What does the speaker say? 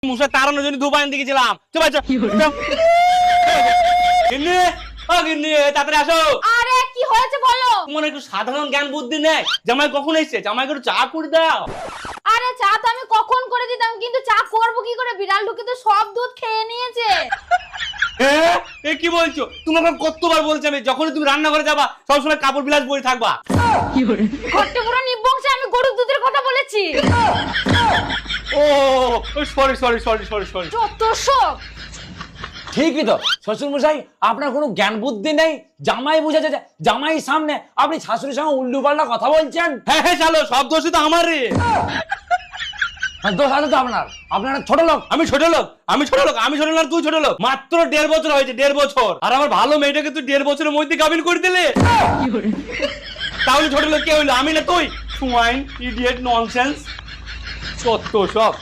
মুসা তাড়ানোর জন্য দুবাই দিকে গেছিলাম। চল চল গিন্নি, ও গিন্নি তাড়াতাড়ি আসো। আরে কি হয়েছে বলো। তোমার একটু সাধারণ জ্ঞান বুদ্ধি নেই? জামাই কখন এসেছে? জামাইকে একটু চা করে দাও। আরে চা তো আমি কখন করে দিতাম, কিন্তু চা করবো কি করে, বিড়াল ঢুকে তো সব দুধ খেয়ে নিয়েছে। এ কি বলছো? তোমাকে কতবার বলছি আমি, যখনই তুমি রান্না করে যাবা সবসময় কাপড় বিলাস পরে থাকবা। ঘরটা পুরো নির্বংশে, আমি গরুর দুধের কথা বলেছি। ও sorry sorry sorry sorry sorry. যত সব। ঠিকই তো শ্বশুর মশাই, আপনার কোনো জ্ঞান বুদ্ধি নেই। জামাই বুঝেছে যে জামাই সামনে আপনি শাশুড়ির সঙ্গে উল্টো পাল্টা কথা বলছেন। হ্যাঁ হ্যাঁ চলো, সব দোষই তো আমার রে। দোষ আছে তো আপনার, আপনার ছোট লোক। আমি ছোট লোক? আমি ছোট লোক? আমি ছোট লোক তুই ছোট লোক? মাত্র 1.5 বছর হয়েছে, 1.5 বছর। আর আমার ভালো মেয়েটাকে তুই 1.5 বছরের মধ্যে কাবিন করে দিলে। তাহলে ছোট লোক কে হইলো, আমি না তুই? সুয়াইন, ইডিয়েট, ননসেন্স, কত সব।